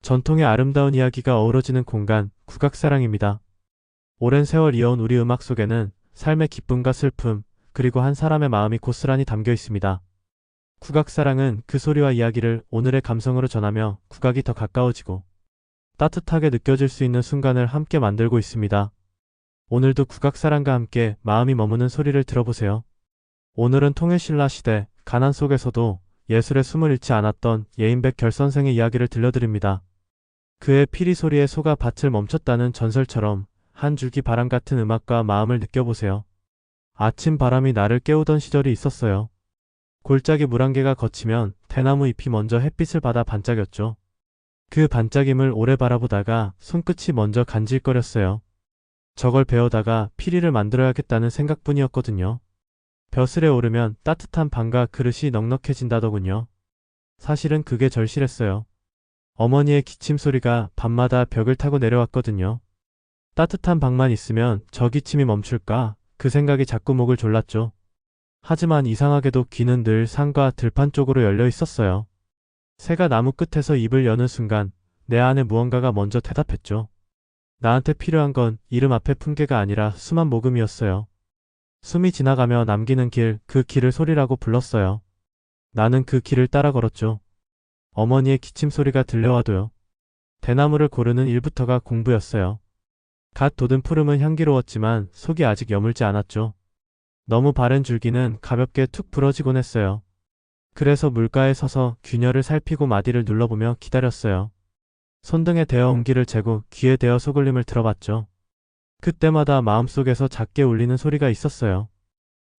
전통의 아름다운 이야기가 어우러지는 공간, 국악사랑입니다. 오랜 세월 이어온 우리 음악 속에는 삶의 기쁨과 슬픔, 그리고 한 사람의 마음이 고스란히 담겨 있습니다. 국악사랑은 그 소리와 이야기를 오늘의 감성으로 전하며 국악이 더 가까워지고 따뜻하게 느껴질 수 있는 순간을 함께 만들고 있습니다. 오늘도 국악사랑과 함께 마음이 머무는 소리를 들어보세요. 오늘은 통일신라 시대, 가난 속에서도 예술의 숨을 잃지 않았던 예인백 결선생의 이야기를 들려드립니다. 그의 피리 소리에 소가 밭을 멈췄다는 전설처럼 한 줄기 바람 같은 음악과 마음을 느껴보세요. 아침 바람이 나를 깨우던 시절이 있었어요. 골짜기 물안개가 걷히면 대나무 잎이 먼저 햇빛을 받아 반짝였죠. 그 반짝임을 오래 바라보다가 손끝이 먼저 간질거렸어요. 저걸 배우다가 피리를 만들어야겠다는 생각뿐이었거든요. 벼슬에 오르면 따뜻한 방과 그릇이 넉넉해진다더군요. 사실은 그게 절실했어요. 어머니의 기침 소리가 밤마다 벽을 타고 내려왔거든요. 따뜻한 방만 있으면 저 기침이 멈출까? 그 생각이 자꾸 목을 졸랐죠. 하지만 이상하게도 귀는 늘 상과 들판 쪽으로 열려 있었어요. 새가 나무 끝에서 입을 여는 순간 내 안에 무언가가 먼저 대답했죠. 나한테 필요한 건 이름 앞의 풍계가 아니라 수만 모금이었어요. 숨이 지나가며 남기는 길, 그 길을 소리라고 불렀어요. 나는 그 길을 따라 걸었죠. 어머니의 기침 소리가 들려와도요. 대나무를 고르는 일부터가 공부였어요. 갓 돋은 푸름은 향기로웠지만 속이 아직 여물지 않았죠. 너무 바른 줄기는 가볍게 툭 부러지곤 했어요. 그래서 물가에 서서 균열을 살피고 마디를 눌러보며 기다렸어요. 손등에 대어 온기를 재고 귀에 대어 속울림을 들어봤죠. 그때마다 마음속에서 작게 울리는 소리가 있었어요.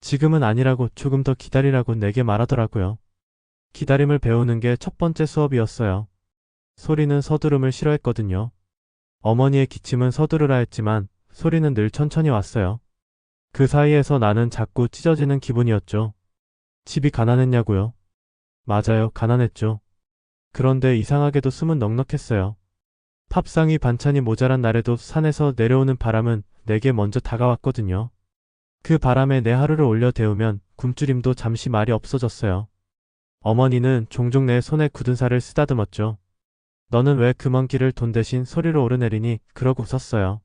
지금은 아니라고, 조금 더 기다리라고 내게 말하더라고요. 기다림을 배우는 게 첫 번째 수업이었어요. 소리는 서두름을 싫어했거든요. 어머니의 기침은 서두르라 했지만 소리는 늘 천천히 왔어요. 그 사이에서 나는 자꾸 찢어지는 기분이었죠. 집이 가난했냐고요? 맞아요, 가난했죠. 그런데 이상하게도 숨은 넉넉했어요. 밥상위 반찬이 모자란 날에도 산에서 내려오는 바람은 내게 먼저 다가왔거든요. 그 바람에 내 하루를 올려 데우면 굶주림도 잠시 말이 없어졌어요. 어머니는 종종 내 손에 굳은 살을 쓰다듬었죠. 너는 왜 그 먼 길을 돈 대신 소리로 오르내리니? 그러고 웃었어요.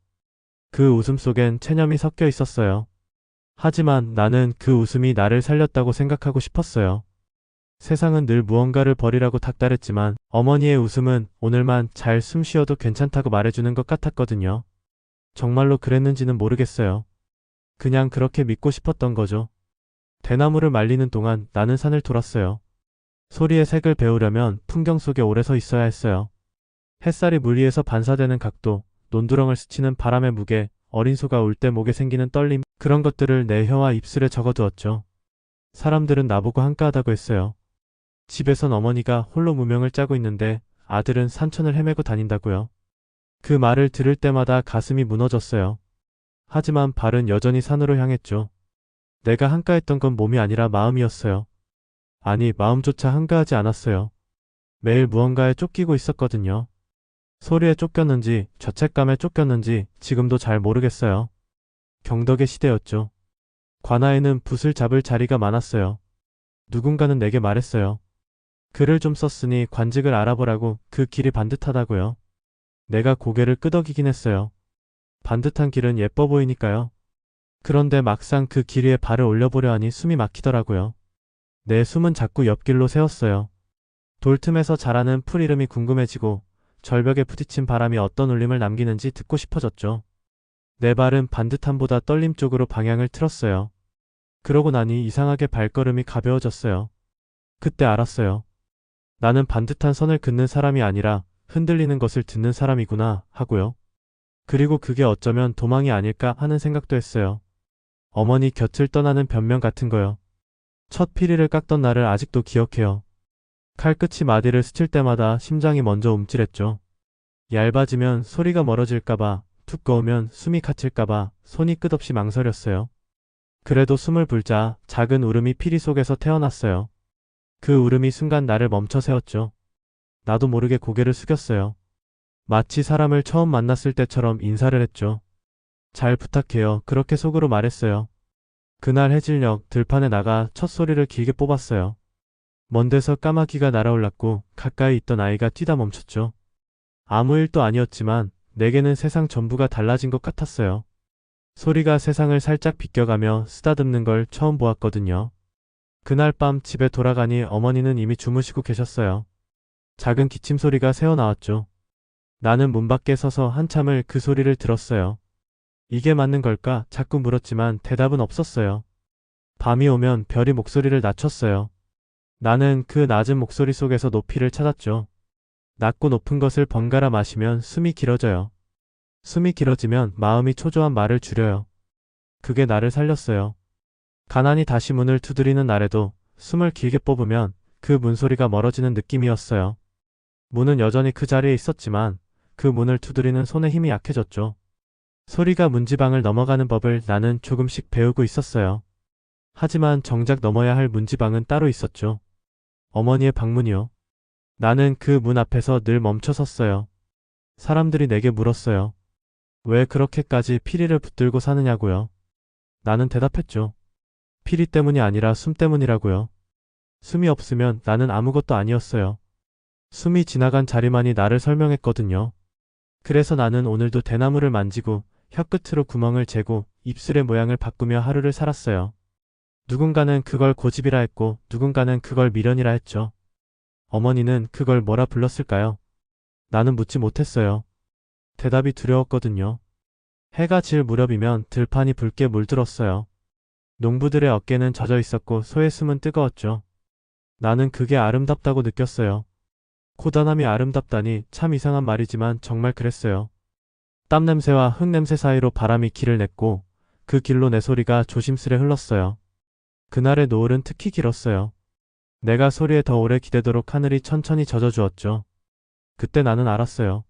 그 웃음 속엔 체념이 섞여 있었어요. 하지만 나는 그 웃음이 나를 살렸다고 생각하고 싶었어요. 세상은 늘 무언가를 버리라고 닥달했지만 어머니의 웃음은 오늘만 잘 숨 쉬어도 괜찮다고 말해주는 것 같았거든요. 정말로 그랬는지는 모르겠어요. 그냥 그렇게 믿고 싶었던 거죠. 대나무를 말리는 동안 나는 산을 돌았어요. 소리의 색을 배우려면 풍경 속에 오래 서 있어야 했어요. 햇살이 물 위에서 반사되는 각도, 논두렁을 스치는 바람의 무게, 어린 소가 울 때 목에 생기는 떨림, 그런 것들을 내 혀와 입술에 적어두었죠. 사람들은 나보고 한가하다고 했어요. 집에선 어머니가 홀로 무명을 짜고 있는데 아들은 산천을 헤매고 다닌다고요. 그 말을 들을 때마다 가슴이 무너졌어요. 하지만 발은 여전히 산으로 향했죠. 내가 한가했던 건 몸이 아니라 마음이었어요. 아니, 마음조차 한가하지 않았어요. 매일 무언가에 쫓기고 있었거든요. 소리에 쫓겼는지 죄책감에 쫓겼는지 지금도 잘 모르겠어요. 경덕의 시대였죠. 관아에는 붓을 잡을 자리가 많았어요. 누군가는 내게 말했어요. 글을 좀 썼으니 관직을 알아보라고. 그 길이 반듯하다고요. 내가 고개를 끄덕이긴 했어요. 반듯한 길은 예뻐 보이니까요. 그런데 막상 그 길 위에 발을 올려보려 하니 숨이 막히더라고요. 내 숨은 자꾸 옆길로 새었어요. 돌틈에서 자라는 풀 이름이 궁금해지고 절벽에 부딪힌 바람이 어떤 울림을 남기는지 듣고 싶어졌죠. 내 발은 반듯함보다 떨림 쪽으로 방향을 틀었어요. 그러고 나니 이상하게 발걸음이 가벼워졌어요. 그때 알았어요. 나는 반듯한 선을 긋는 사람이 아니라 흔들리는 것을 듣는 사람이구나 하고요. 그리고 그게 어쩌면 도망이 아닐까 하는 생각도 했어요. 어머니 곁을 떠나는 변명 같은 거요. 첫 피리를 깎던 날을 아직도 기억해요. 칼끝이 마디를 스칠 때마다 심장이 먼저 움찔했죠. 얇아지면 소리가 멀어질까봐, 두꺼우면 숨이 갇힐까봐 손이 끝없이 망설였어요. 그래도 숨을 불자 작은 울음이 피리 속에서 태어났어요. 그 울음이 순간 나를 멈춰 세웠죠. 나도 모르게 고개를 숙였어요. 마치 사람을 처음 만났을 때처럼 인사를 했죠. 잘 부탁해요. 그렇게 속으로 말했어요. 그날 해질녘 들판에 나가 첫 소리를 길게 뽑았어요. 먼 데서 까마귀가 날아올랐고 가까이 있던 아이가 뛰다 멈췄죠. 아무 일도 아니었지만 내게는 세상 전부가 달라진 것 같았어요. 소리가 세상을 살짝 비껴가며 쓰다듬는 걸 처음 보았거든요. 그날 밤 집에 돌아가니 어머니는 이미 주무시고 계셨어요. 작은 기침 소리가 새어나왔죠. 나는 문 밖에 서서 한참을 그 소리를 들었어요. 이게 맞는 걸까? 자꾸 물었지만 대답은 없었어요. 밤이 오면 별이 목소리를 낮췄어요. 나는 그 낮은 목소리 속에서 높이를 찾았죠. 낮고 높은 것을 번갈아 마시면 숨이 길어져요. 숨이 길어지면 마음이 초조한 말을 줄여요. 그게 나를 살렸어요. 가난이 다시 문을 두드리는 날에도 숨을 길게 뽑으면 그 문소리가 멀어지는 느낌이었어요. 문은 여전히 그 자리에 있었지만 그 문을 두드리는 손의 힘이 약해졌죠. 소리가 문지방을 넘어가는 법을 나는 조금씩 배우고 있었어요. 하지만 정작 넘어야 할 문지방은 따로 있었죠. 어머니의 방문이요. 나는 그 문 앞에서 늘 멈춰 섰어요. 사람들이 내게 물었어요. 왜 그렇게까지 피리를 붙들고 사느냐고요. 나는 대답했죠. 피리 때문이 아니라 숨 때문이라고요. 숨이 없으면 나는 아무것도 아니었어요. 숨이 지나간 자리만이 나를 설명했거든요. 그래서 나는 오늘도 대나무를 만지고 혀끝으로 구멍을 재고 입술의 모양을 바꾸며 하루를 살았어요. 누군가는 그걸 고집이라 했고 누군가는 그걸 미련이라 했죠. 어머니는 그걸 뭐라 불렀을까요? 나는 묻지 못했어요. 대답이 두려웠거든요. 해가 질 무렵이면 들판이 붉게 물들었어요. 농부들의 어깨는 젖어 있었고 소의 숨은 뜨거웠죠. 나는 그게 아름답다고 느꼈어요. 고단함이 아름답다니 참 이상한 말이지만 정말 그랬어요. 땀 냄새와 흙 냄새 사이로 바람이 길을 냈고 그 길로 내 소리가 조심스레 흘렀어요. 그날의 노을은 특히 길었어요. 내가 소리에 더 오래 기대도록 하늘이 천천히 젖어주었죠. 그때 나는 알았어요.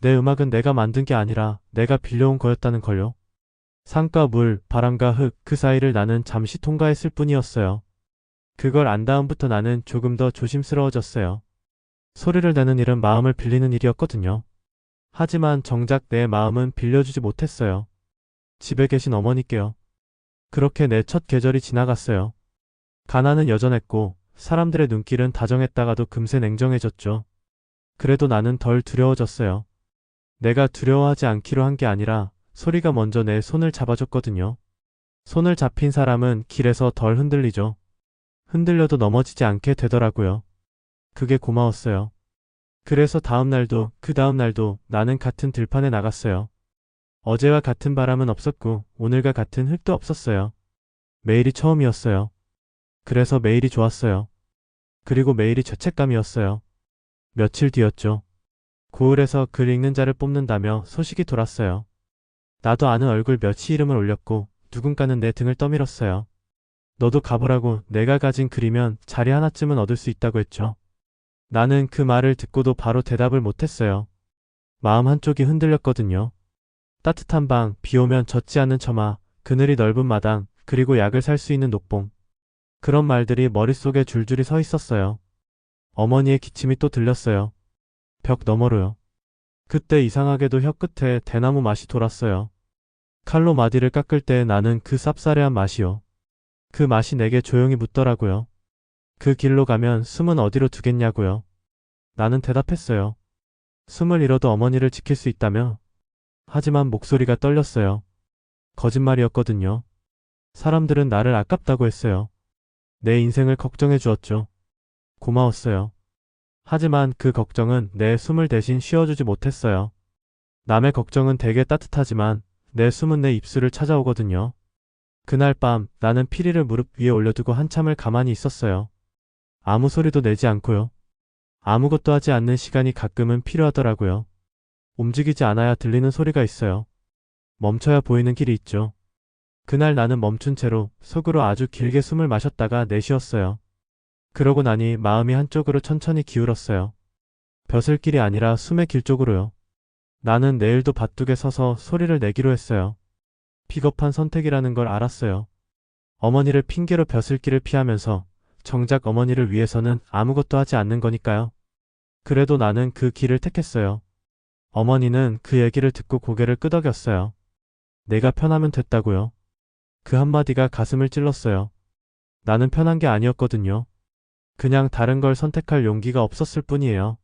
내 음악은 내가 만든 게 아니라 내가 빌려온 거였다는 걸요. 산과 물, 바람과 흙, 그 사이를 나는 잠시 통과했을 뿐이었어요. 그걸 안 다음부터 나는 조금 더 조심스러워졌어요. 소리를 내는 일은 마음을 빌리는 일이었거든요. 하지만 정작 내 마음은 빌려주지 못했어요. 집에 계신 어머니께요. 그렇게 내 첫 계절이 지나갔어요. 가난은 여전했고 사람들의 눈길은 다정했다가도 금세 냉정해졌죠. 그래도 나는 덜 두려워졌어요. 내가 두려워하지 않기로 한 게 아니라 소리가 먼저 내 손을 잡아줬거든요. 손을 잡힌 사람은 길에서 덜 흔들리죠. 흔들려도 넘어지지 않게 되더라고요. 그게 고마웠어요. 그래서 다음 날도 그 다음 날도 나는 같은 들판에 나갔어요. 어제와 같은 바람은 없었고 오늘과 같은 흙도 없었어요. 매일이 처음이었어요. 그래서 매일이 좋았어요. 그리고 매일이 죄책감이었어요. 며칠 뒤였죠. 고을에서 글 읽는 자를 뽑는다며 소식이 돌았어요. 나도 아는 얼굴 몇이 이름을 올렸고 누군가는 내 등을 떠밀었어요. 너도 가보라고. 내가 가진 글이면 자리 하나쯤은 얻을 수 있다고 했죠. 나는 그 말을 듣고도 바로 대답을 못했어요. 마음 한쪽이 흔들렸거든요. 따뜻한 방, 비 오면 젖지 않는 처마, 그늘이 넓은 마당, 그리고 약을 살 수 있는 녹봉. 그런 말들이 머릿속에 줄줄이 서 있었어요. 어머니의 기침이 또 들렸어요. 벽 너머로요. 그때 이상하게도 혀끝에 대나무 맛이 돌았어요. 칼로 마디를 깎을 때 나는 그 쌉싸래한 맛이요. 그 맛이 내게 조용히 묻더라고요. 그 길로 가면 숨은 어디로 두겠냐고요. 나는 대답했어요. 숨을 잃어도 어머니를 지킬 수 있다며. 하지만 목소리가 떨렸어요. 거짓말이었거든요. 사람들은 나를 아깝다고 했어요. 내 인생을 걱정해 주었죠. 고마웠어요. 하지만 그 걱정은 내 숨을 대신 쉬어주지 못했어요. 남의 걱정은 되게 따뜻하지만 내 숨은 내 입술을 찾아오거든요. 그날 밤 나는 피리를 무릎 위에 올려두고 한참을 가만히 있었어요. 아무 소리도 내지 않고요. 아무것도 하지 않는 시간이 가끔은 필요하더라고요. 움직이지 않아야 들리는 소리가 있어요. 멈춰야 보이는 길이 있죠. 그날 나는 멈춘 채로 속으로 아주 길게 숨을 마셨다가 내쉬었어요. 그러고 나니 마음이 한쪽으로 천천히 기울었어요. 벼슬길이 아니라 숨의 길 쪽으로요. 나는 내일도 밭둑에 서서 소리를 내기로 했어요. 비겁한 선택이라는 걸 알았어요. 어머니를 핑계로 벼슬길을 피하면서 정작 어머니를 위해서는 아무것도 하지 않는 거니까요. 그래도 나는 그 길을 택했어요. 어머니는 그 얘기를 듣고 고개를 끄덕였어요. 내가 편하면 됐다고요. 그 한마디가 가슴을 찔렀어요. 나는 편한 게 아니었거든요. 그냥 다른 걸 선택할 용기가 없었을 뿐이에요.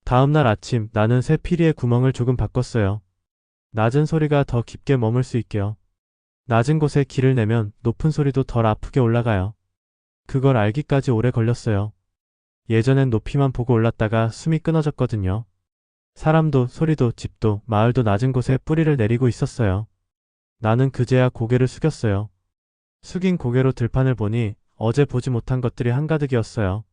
다음날 아침 나는 새 피리의 구멍을 조금 바꿨어요. 낮은 소리가 더 깊게 머물 수 있게요. 낮은 곳에 기를 내면 높은 소리도 덜 아프게 올라가요. 그걸 알기까지 오래 걸렸어요. 예전엔 높이만 보고 올랐다가 숨이 끊어졌거든요. 사람도 소리도 집도 마을도 낮은 곳에 뿌리를 내리고 있었어요. 나는 그제야 고개를 숙였어요. 숙인 고개로 들판을 보니 어제 보지 못한 것들이 한가득이었어요.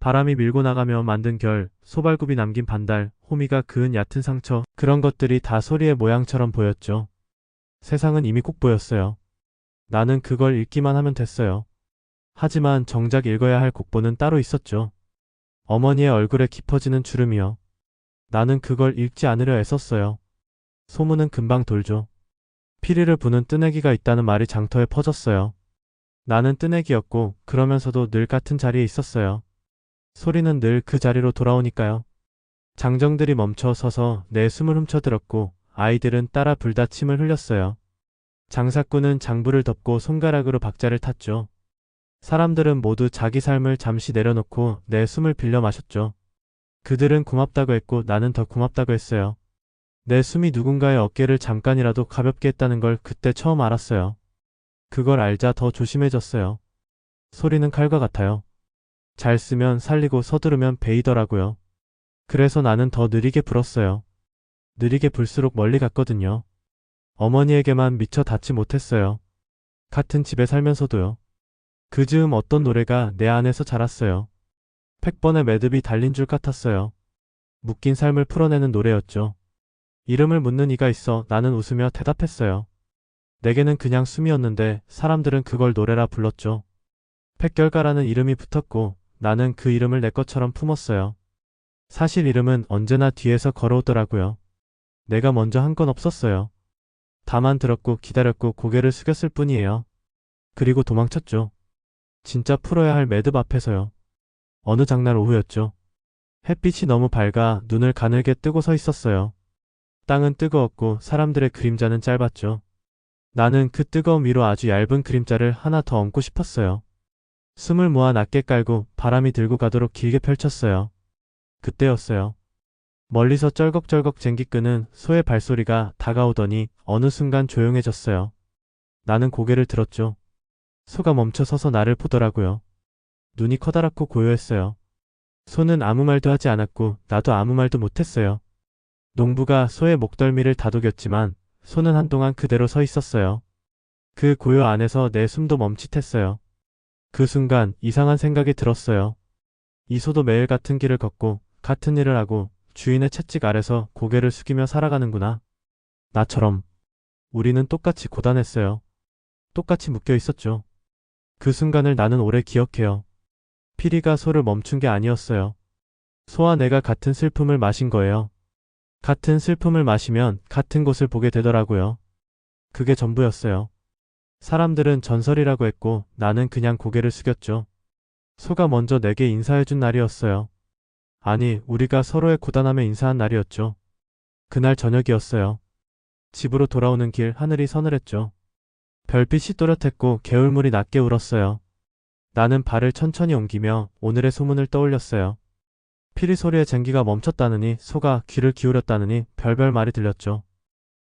바람이 밀고 나가며 만든 결, 소발굽이 남긴 반달, 호미가 그은 얕은 상처, 그런 것들이 다 소리의 모양처럼 보였죠. 세상은 이미 꼭 보였어요. 나는 그걸 읽기만 하면 됐어요. 하지만 정작 읽어야 할 곡보는 따로 있었죠. 어머니의 얼굴에 깊어지는 주름이요. 나는 그걸 읽지 않으려 애썼어요. 소문은 금방 돌죠. 피리를 부는 뜨내기가 있다는 말이 장터에 퍼졌어요. 나는 뜨내기였고 그러면서도 늘 같은 자리에 있었어요. 소리는 늘 그 자리로 돌아오니까요. 장정들이 멈춰 서서 내 숨을 훔쳐들었고 아이들은 따라 불다침을 흘렸어요. 장사꾼은 장부를 덮고 손가락으로 박자를 탔죠. 사람들은 모두 자기 삶을 잠시 내려놓고 내 숨을 빌려 마셨죠. 그들은 고맙다고 했고 나는 더 고맙다고 했어요. 내 숨이 누군가의 어깨를 잠깐이라도 가볍게 했다는 걸 그때 처음 알았어요. 그걸 알자 더 조심해졌어요. 소리는 칼과 같아요. 잘 쓰면 살리고 서두르면 베이더라고요. 그래서 나는 더 느리게 불었어요. 느리게 불수록 멀리 갔거든요. 어머니에게만 미처 닿지 못했어요. 같은 집에 살면서도요. 그 즈음 어떤 노래가 내 안에서 자랐어요. 팩번의 매듭이 달린 줄 같았어요. 묶인 삶을 풀어내는 노래였죠. 이름을 묻는 이가 있어 나는 웃으며 대답했어요. 내게는 그냥 숨이었는데 사람들은 그걸 노래라 불렀죠. 팩결가라는 이름이 붙었고 나는 그 이름을 내 것처럼 품었어요. 사실 이름은 언제나 뒤에서 걸어오더라고요. 내가 먼저 한 건 없었어요. 다만 들었고 기다렸고 고개를 숙였을 뿐이에요. 그리고 도망쳤죠. 진짜 풀어야 할 매듭 앞에서요. 어느 장날 오후였죠. 햇빛이 너무 밝아 눈을 가늘게 뜨고 서 있었어요. 땅은 뜨거웠고 사람들의 그림자는 짧았죠. 나는 그 뜨거움 위로 아주 얇은 그림자를 하나 더 얹고 싶었어요. 숨을 모아 낮게 깔고 바람이 들고 가도록 길게 펼쳤어요. 그때였어요. 멀리서 쩔걱쩔걱 쟁기 끄는 소의 발소리가 다가오더니 어느 순간 조용해졌어요. 나는 고개를 들었죠. 소가 멈춰 서서 나를 보더라고요. 눈이 커다랗고 고요했어요. 소는 아무 말도 하지 않았고 나도 아무 말도 못했어요. 농부가 소의 목덜미를 다독였지만 소는 한동안 그대로 서 있었어요. 그 고요 안에서 내 숨도 멈칫했어요. 그 순간 이상한 생각이 들었어요. 이 소도 매일 같은 길을 걷고 같은 일을 하고 주인의 채찍 아래서 고개를 숙이며 살아가는구나. 나처럼. 우리는 똑같이 고단했어요. 똑같이 묶여 있었죠. 그 순간을 나는 오래 기억해요. 피리가 소를 멈춘 게 아니었어요. 소와 내가 같은 슬픔을 마신 거예요. 같은 슬픔을 마시면 같은 곳을 보게 되더라고요. 그게 전부였어요. 사람들은 전설이라고 했고 나는 그냥 고개를 숙였죠. 소가 먼저 내게 인사해준 날이었어요. 아니, 우리가 서로의 고단함에 인사한 날이었죠. 그날 저녁이었어요. 집으로 돌아오는 길 하늘이 서늘했죠. 별빛이 또렷했고 개울물이 낮게 울었어요. 나는 발을 천천히 옮기며 오늘의 소문을 떠올렸어요. 피리 소리의 쟁기가 멈췄다느니 소가 귀를 기울였다느니 별별 말이 들렸죠.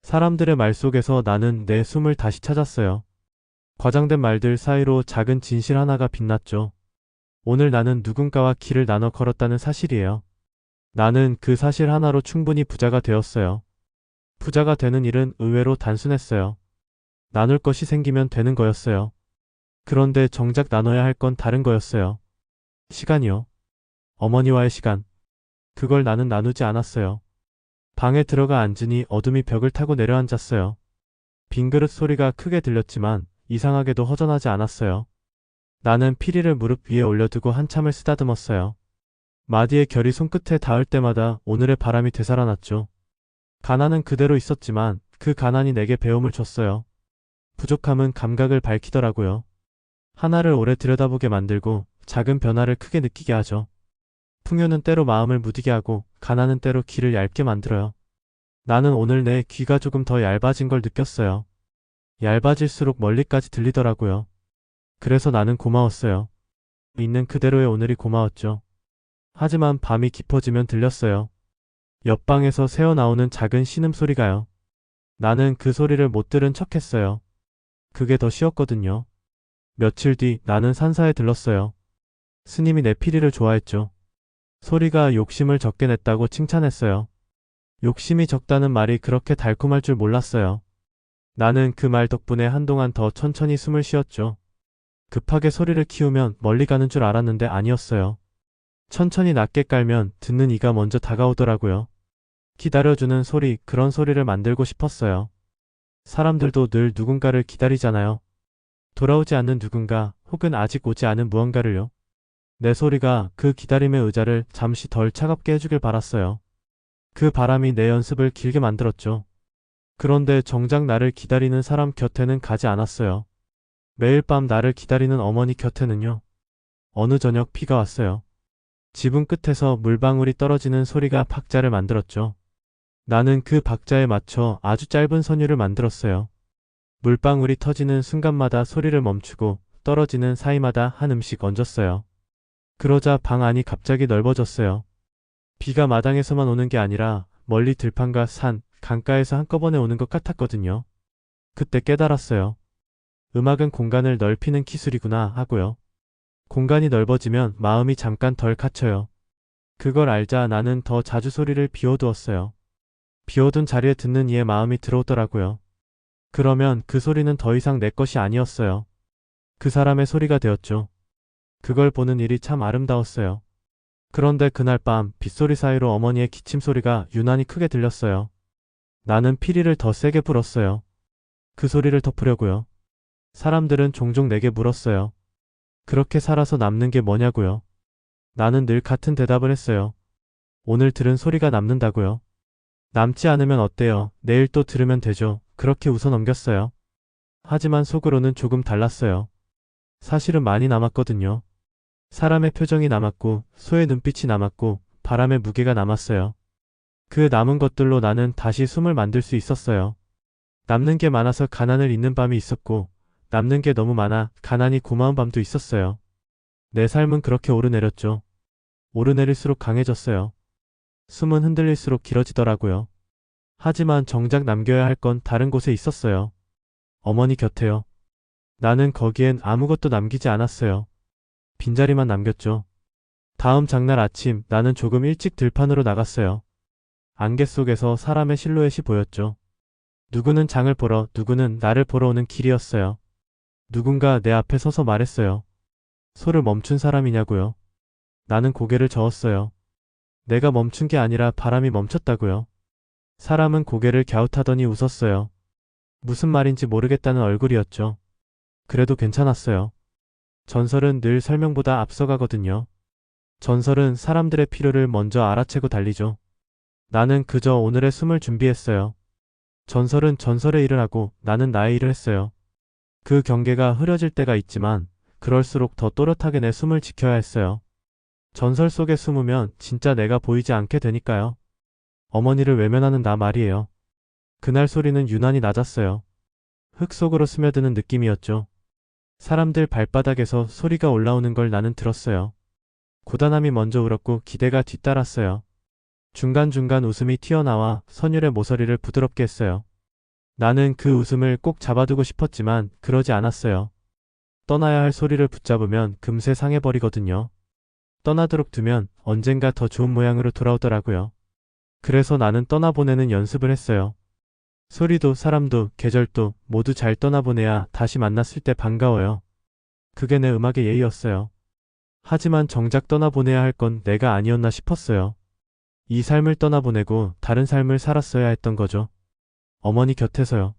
사람들의 말 속에서 나는 내 숨을 다시 찾았어요. 과장된 말들 사이로 작은 진실 하나가 빛났죠. 오늘 나는 누군가와 길을 나눠 걸었다는 사실이에요. 나는 그 사실 하나로 충분히 부자가 되었어요. 부자가 되는 일은 의외로 단순했어요. 나눌 것이 생기면 되는 거였어요. 그런데 정작 나눠야 할 건 다른 거였어요. 시간이요. 어머니와의 시간. 그걸 나는 나누지 않았어요. 방에 들어가 앉으니 어둠이 벽을 타고 내려앉았어요. 빈그릇 소리가 크게 들렸지만 이상하게도 허전하지 않았어요. 나는 피리를 무릎 위에 올려두고 한참을 쓰다듬었어요. 마디의 결이 손끝에 닿을 때마다 오늘의 바람이 되살아났죠. 가난은 그대로 있었지만 그 가난이 내게 배움을 줬어요. 부족함은 감각을 밝히더라고요. 하나를 오래 들여다보게 만들고 작은 변화를 크게 느끼게 하죠. 풍요는 때로 마음을 무디게 하고 가난은 때로 귀를 얇게 만들어요. 나는 오늘 내 귀가 조금 더 얇아진 걸 느꼈어요. 얇아질수록 멀리까지 들리더라고요. 그래서 나는 고마웠어요. 있는 그대로의 오늘이 고마웠죠. 하지만 밤이 깊어지면 들렸어요. 옆방에서 새어나오는 작은 신음소리가요. 나는 그 소리를 못 들은 척했어요. 그게 더 쉬웠거든요. 며칠 뒤 나는 산사에 들렀어요. 스님이 내 피리를 좋아했죠. 소리가 욕심을 적게 냈다고 칭찬했어요. 욕심이 적다는 말이 그렇게 달콤할 줄 몰랐어요. 나는 그 말 덕분에 한동안 더 천천히 숨을 쉬었죠. 급하게 소리를 키우면 멀리 가는 줄 알았는데 아니었어요. 천천히 낮게 깔면 듣는 이가 먼저 다가오더라고요. 기다려주는 소리, 그런 소리를 만들고 싶었어요. 사람들도 늘 누군가를 기다리잖아요. 돌아오지 않는 누군가, 혹은 아직 오지 않은 무언가를요. 내 소리가 그 기다림의 의자를 잠시 덜 차갑게 해주길 바랐어요. 그 바람이 내 연습을 길게 만들었죠. 그런데 정작 나를 기다리는 사람 곁에는 가지 않았어요. 매일 밤 나를 기다리는 어머니 곁에는요. 어느 저녁 비가 왔어요. 지붕 끝에서 물방울이 떨어지는 소리가 박자를 만들었죠. 나는 그 박자에 맞춰 아주 짧은 선율을 만들었어요. 물방울이 터지는 순간마다 소리를 멈추고 떨어지는 사이마다 한 음씩 얹었어요. 그러자 방 안이 갑자기 넓어졌어요. 비가 마당에서만 오는 게 아니라 멀리 들판과 산, 강가에서 한꺼번에 오는 것 같았거든요. 그때 깨달았어요. 음악은 공간을 넓히는 기술이구나 하고요. 공간이 넓어지면 마음이 잠깐 덜 갇혀요. 그걸 알자 나는 더 자주 소리를 비워두었어요. 비워둔 자리에 듣는 이의 마음이 들어오더라고요. 그러면 그 소리는 더 이상 내 것이 아니었어요. 그 사람의 소리가 되었죠. 그걸 보는 일이 참 아름다웠어요. 그런데 그날 밤 빗소리 사이로 어머니의 기침 소리가 유난히 크게 들렸어요. 나는 피리를 더 세게 불었어요. 그 소리를 덮으려고요. 사람들은 종종 내게 물었어요. 그렇게 살아서 남는 게 뭐냐고요. 나는 늘 같은 대답을 했어요. 오늘 들은 소리가 남는다고요. 남지 않으면 어때요? 내일 또 들으면 되죠. 그렇게 웃어 넘겼어요. 하지만 속으로는 조금 달랐어요. 사실은 많이 남았거든요. 사람의 표정이 남았고, 소의 눈빛이 남았고, 바람의 무게가 남았어요. 그 남은 것들로 나는 다시 숨을 만들 수 있었어요. 남는 게 많아서 가난을 잊는 밤이 있었고, 남는 게 너무 많아 가난이 고마운 밤도 있었어요. 내 삶은 그렇게 오르내렸죠. 오르내릴수록 강해졌어요. 숨은 흔들릴수록 길어지더라고요. 하지만 정작 남겨야 할 건 다른 곳에 있었어요. 어머니 곁에요. 나는 거기엔 아무것도 남기지 않았어요. 빈자리만 남겼죠. 다음 장날 아침 나는 조금 일찍 들판으로 나갔어요. 안개 속에서 사람의 실루엣이 보였죠. 누구는 장을 보러, 누구는 나를 보러 오는 길이었어요. 누군가 내 앞에 서서 말했어요. 소를 멈춘 사람이냐고요. 나는 고개를 저었어요. 내가 멈춘 게 아니라 바람이 멈췄다고요. 사람은 고개를 갸웃하더니 웃었어요. 무슨 말인지 모르겠다는 얼굴이었죠. 그래도 괜찮았어요. 전설은 늘 설명보다 앞서가거든요. 전설은 사람들의 필요를 먼저 알아채고 달리죠. 나는 그저 오늘의 숨을 준비했어요. 전설은 전설의 일을 하고 나는 나의 일을 했어요. 그 경계가 흐려질 때가 있지만 그럴수록 더 또렷하게 내 숨을 지켜야 했어요. 전설 속에 숨으면 진짜 내가 보이지 않게 되니까요. 어머니를 외면하는 나 말이에요. 그날 소리는 유난히 낮았어요. 흙 속으로 스며드는 느낌이었죠. 사람들 발바닥에서 소리가 올라오는 걸 나는 들었어요. 고단함이 먼저 울었고 기대가 뒤따랐어요. 중간중간 웃음이 튀어나와 선율의 모서리를 부드럽게 했어요. 나는 그 웃음을 꼭 잡아두고 싶었지만 그러지 않았어요. 떠나야 할 소리를 붙잡으면 금세 상해버리거든요. 떠나도록 두면 언젠가 더 좋은 모양으로 돌아오더라고요. 그래서 나는 떠나보내는 연습을 했어요. 소리도 사람도 계절도 모두 잘 떠나보내야 다시 만났을 때 반가워요. 그게 내 음악의 예의였어요. 하지만 정작 떠나보내야 할 건 내가 아니었나 싶었어요. 이 삶을 떠나보내고 다른 삶을 살았어야 했던 거죠. 어머니 곁에서요.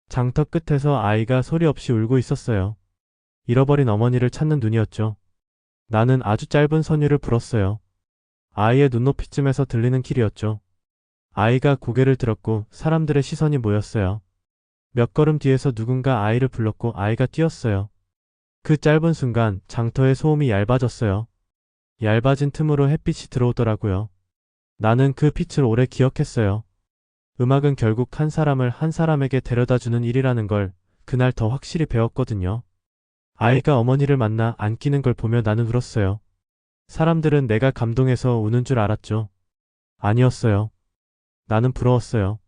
장터 끝에서 아이가 소리 없이 울고 있었어요. 잃어버린 어머니를 찾는 눈이었죠. 나는 아주 짧은 선율을 불었어요. 아이의 눈높이쯤에서 들리는 길이었죠. 아이가 고개를 들었고 사람들의 시선이 모였어요. 몇 걸음 뒤에서 누군가 아이를 불렀고 아이가 뛰었어요. 그 짧은 순간 장터의 소음이 얇아졌어요. 얇아진 틈으로 햇빛이 들어오더라고요. 나는 그 빛을 오래 기억했어요. 음악은 결국 한 사람을 한 사람에게 데려다주는 일이라는 걸 그날 더 확실히 배웠거든요. 아이가 어머니를 만나 안기는 걸 보며 나는 울었어요. 사람들은 내가 감동해서 우는 줄 알았죠. 아니었어요. 나는 부러웠어요.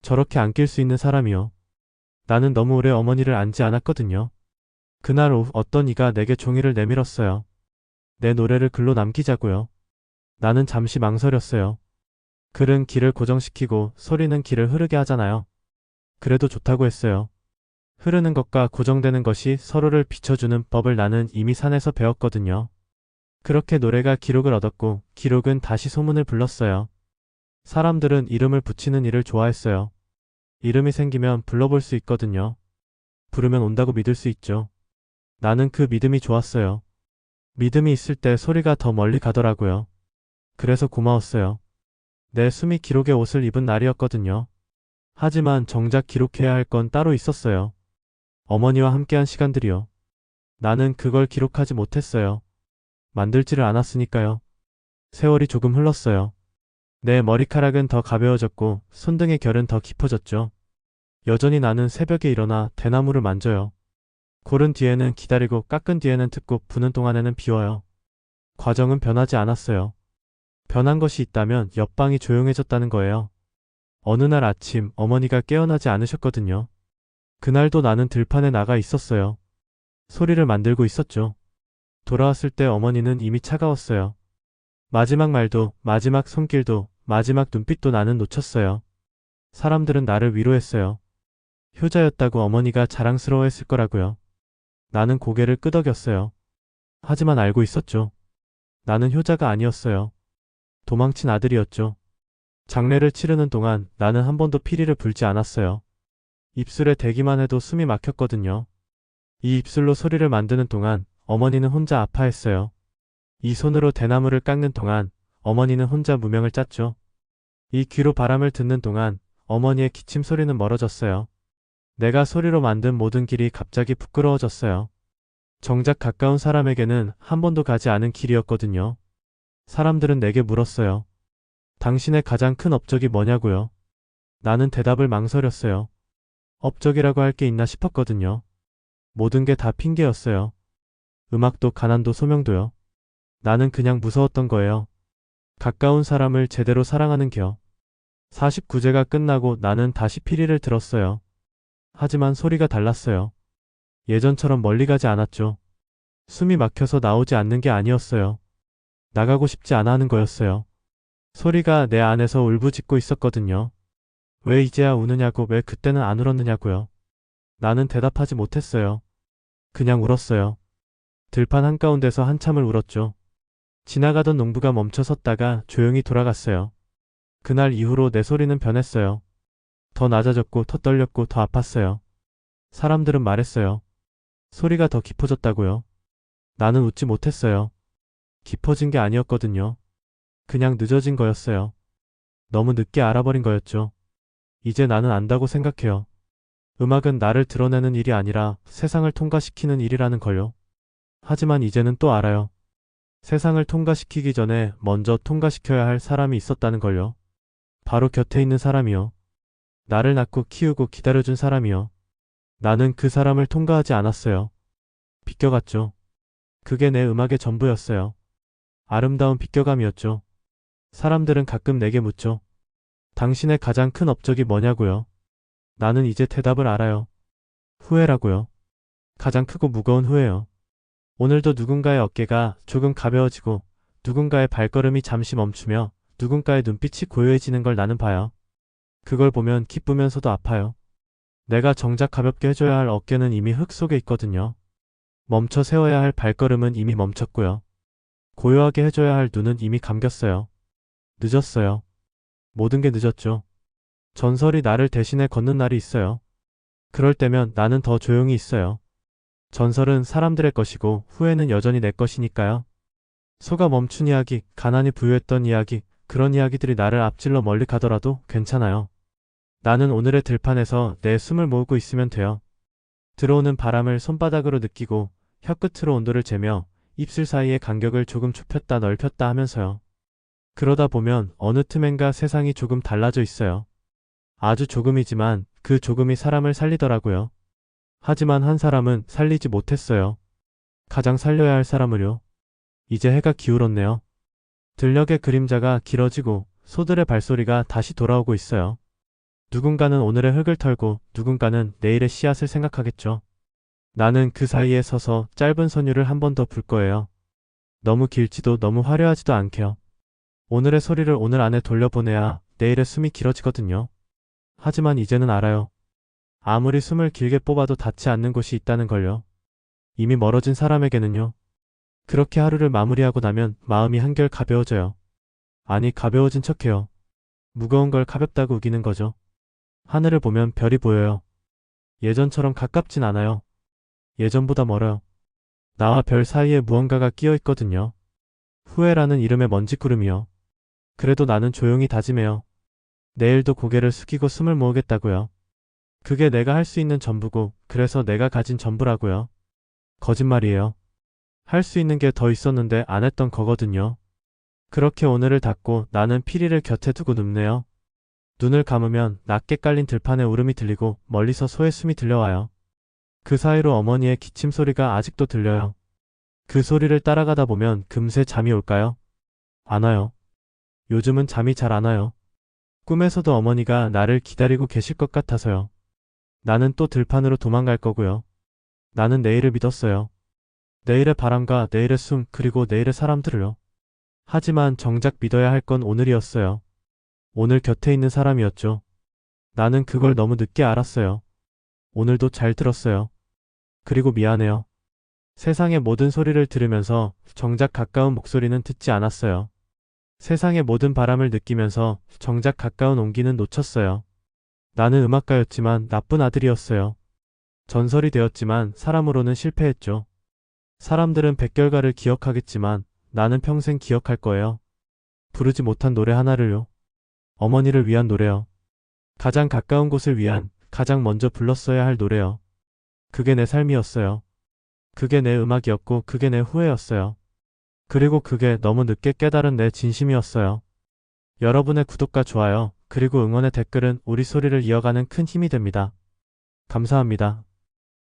저렇게 안길 수 있는 사람이요. 나는 너무 오래 어머니를 안지 않았거든요. 그날 오후 어떤 이가 내게 종이를 내밀었어요. 내 노래를 글로 남기자고요. 나는 잠시 망설였어요. 글은 길을 고정시키고 소리는 길을 흐르게 하잖아요. 그래도 좋다고 했어요. 흐르는 것과 고정되는 것이 서로를 비춰주는 법을 나는 이미 산에서 배웠거든요. 그렇게 노래가 기록을 얻었고 기록은 다시 소문을 불렀어요. 사람들은 이름을 붙이는 일을 좋아했어요. 이름이 생기면 불러볼 수 있거든요. 부르면 온다고 믿을 수 있죠. 나는 그 믿음이 좋았어요. 믿음이 있을 때 소리가 더 멀리 가더라고요. 그래서 고마웠어요. 내 숨이 기록의 옷을 입은 날이었거든요. 하지만 정작 기록해야 할 건 따로 있었어요. 어머니와 함께한 시간들이요. 나는 그걸 기록하지 못했어요. 만들지를 않았으니까요. 세월이 조금 흘렀어요. 내 머리카락은 더 가벼워졌고 손등의 결은 더 깊어졌죠. 여전히 나는 새벽에 일어나 대나무를 만져요. 고른 뒤에는 기다리고 깎은 뒤에는 듣고 부는 동안에는 비워요. 과정은 변하지 않았어요. 변한 것이 있다면 옆방이 조용해졌다는 거예요. 어느 날 아침 어머니가 깨어나지 않으셨거든요. 그날도 나는 들판에 나가 있었어요. 소리를 만들고 있었죠. 돌아왔을 때 어머니는 이미 차가웠어요. 마지막 말도, 마지막 손길도, 마지막 눈빛도 나는 놓쳤어요. 사람들은 나를 위로했어요. 효자였다고 어머니가 자랑스러워했을 거라고요. 나는 고개를 끄덕였어요. 하지만 알고 있었죠. 나는 효자가 아니었어요. 도망친 아들이었죠. 장례를 치르는 동안 나는 한 번도 피리를 불지 않았어요. 입술에 대기만 해도 숨이 막혔거든요. 이 입술로 소리를 만드는 동안 어머니는 혼자 아파했어요. 이 손으로 대나무를 깎는 동안 어머니는 혼자 무명을 짰죠. 이 귀로 바람을 듣는 동안 어머니의 기침 소리는 멀어졌어요. 내가 소리로 만든 모든 길이 갑자기 부끄러워졌어요. 정작 가까운 사람에게는 한 번도 가지 않은 길이었거든요. 사람들은 내게 물었어요. 당신의 가장 큰 업적이 뭐냐고요? 나는 대답을 망설였어요. 업적이라고 할 게 있나 싶었거든요. 모든 게 다 핑계였어요. 음악도 가난도 소명도요. 나는 그냥 무서웠던 거예요. 가까운 사람을 제대로 사랑하는 겨. 49제가 끝나고 나는 다시 피리를 들었어요. 하지만 소리가 달랐어요. 예전처럼 멀리 가지 않았죠. 숨이 막혀서 나오지 않는 게 아니었어요. 나가고 싶지 않아 하는 거였어요. 소리가 내 안에서 울부짖고 있었거든요. 왜 이제야 우느냐고, 왜 그때는 안 울었느냐고요. 나는 대답하지 못했어요. 그냥 울었어요. 들판 한가운데서 한참을 울었죠. 지나가던 농부가 멈춰 섰다가 조용히 돌아갔어요. 그날 이후로 내 소리는 변했어요. 더 낮아졌고 더 떨렸고 더 아팠어요. 사람들은 말했어요. 소리가 더 깊어졌다고요. 나는 웃지 못했어요. 깊어진 게 아니었거든요. 그냥 늦어진 거였어요. 너무 늦게 알아버린 거였죠. 이제 나는 안다고 생각해요. 음악은 나를 드러내는 일이 아니라 세상을 통과시키는 일이라는 걸요. 하지만 이제는 또 알아요. 세상을 통과시키기 전에 먼저 통과시켜야 할 사람이 있었다는 걸요. 바로 곁에 있는 사람이요. 나를 낳고 키우고 기다려준 사람이요. 나는 그 사람을 통과하지 않았어요. 비껴갔죠. 그게 내 음악의 전부였어요. 아름다운 비껴감이었죠. 사람들은 가끔 내게 묻죠. 당신의 가장 큰 업적이 뭐냐고요. 나는 이제 대답을 알아요. 후회라고요. 가장 크고 무거운 후회요. 오늘도 누군가의 어깨가 조금 가벼워지고 누군가의 발걸음이 잠시 멈추며 누군가의 눈빛이 고요해지는 걸 나는 봐요. 그걸 보면 기쁘면서도 아파요. 내가 정작 가볍게 해줘야 할 어깨는 이미 흙 속에 있거든요. 멈춰 세워야 할 발걸음은 이미 멈췄고요. 고요하게 해줘야 할 눈은 이미 감겼어요. 늦었어요. 모든 게 늦었죠. 전설이 나를 대신해 걷는 날이 있어요. 그럴 때면 나는 더 조용히 있어요. 전설은 사람들의 것이고 후회는 여전히 내 것이니까요. 소가 멈춘 이야기, 가난이 부유했던 이야기, 그런 이야기들이 나를 앞질러 멀리 가더라도 괜찮아요. 나는 오늘의 들판에서 내 숨을 모으고 있으면 돼요. 들어오는 바람을 손바닥으로 느끼고 혀끝으로 온도를 재며 입술 사이의 간격을 조금 좁혔다 넓혔다 하면서요. 그러다 보면 어느 틈엔가 세상이 조금 달라져 있어요. 아주 조금이지만 그 조금이 사람을 살리더라고요. 하지만 한 사람은 살리지 못했어요. 가장 살려야 할 사람을요. 이제 해가 기울었네요. 들녘의 그림자가 길어지고 소들의 발소리가 다시 돌아오고 있어요. 누군가는 오늘의 흙을 털고 누군가는 내일의 씨앗을 생각하겠죠. 나는 그 사이에 서서 짧은 선율을 한 번 더 불 거예요. 너무 길지도 너무 화려하지도 않게요. 오늘의 소리를 오늘 안에 돌려보내야 내일의 숨이 길어지거든요. 하지만 이제는 알아요. 아무리 숨을 길게 뽑아도 닿지 않는 곳이 있다는 걸요. 이미 멀어진 사람에게는요. 그렇게 하루를 마무리하고 나면 마음이 한결 가벼워져요. 아니, 가벼워진 척해요. 무거운 걸 가볍다고 우기는 거죠. 하늘을 보면 별이 보여요. 예전처럼 가깝진 않아요. 예전보다 멀어요. 나와 별 사이에 무언가가 끼어 있거든요. 후회라는 이름의 먼지구름이요. 그래도 나는 조용히 다짐해요. 내일도 고개를 숙이고 숨을 모으겠다고요. 그게 내가 할 수 있는 전부고, 그래서 내가 가진 전부라고요. 거짓말이에요. 할 수 있는 게 더 있었는데 안 했던 거거든요. 그렇게 오늘을 닫고 나는 피리를 곁에 두고 눕네요. 눈을 감으면 낮게 깔린 들판의 울음이 들리고 멀리서 소의 숨이 들려와요. 그 사이로 어머니의 기침 소리가 아직도 들려요. 그 소리를 따라가다 보면 금세 잠이 올까요? 안 와요. 요즘은 잠이 잘 안 와요. 꿈에서도 어머니가 나를 기다리고 계실 것 같아서요. 나는 또 들판으로 도망갈 거고요. 나는 내일을 믿었어요. 내일의 바람과 내일의 숨 그리고 내일의 사람들을요. 하지만 정작 믿어야 할 건 오늘이었어요. 오늘 곁에 있는 사람이었죠. 나는 그걸 너무 늦게 알았어요. 오늘도 잘 들었어요. 그리고 미안해요. 세상의 모든 소리를 들으면서 정작 가까운 목소리는 듣지 않았어요. 세상의 모든 바람을 느끼면서 정작 가까운 온기는 놓쳤어요. 나는 음악가였지만 나쁜 아들이었어요. 전설이 되었지만 사람으로는 실패했죠. 사람들은 백결가를 기억하겠지만 나는 평생 기억할 거예요. 부르지 못한 노래 하나를요. 어머니를 위한 노래요. 가장 가까운 곳을 위한, 가장 먼저 불렀어야 할 노래요. 그게 내 삶이었어요. 그게 내 음악이었고 그게 내 후회였어요. 그리고 그게 너무 늦게 깨달은 내 진심이었어요. 여러분의 구독과 좋아요, 그리고 응원의 댓글은 우리 소리를 이어가는 큰 힘이 됩니다. 감사합니다.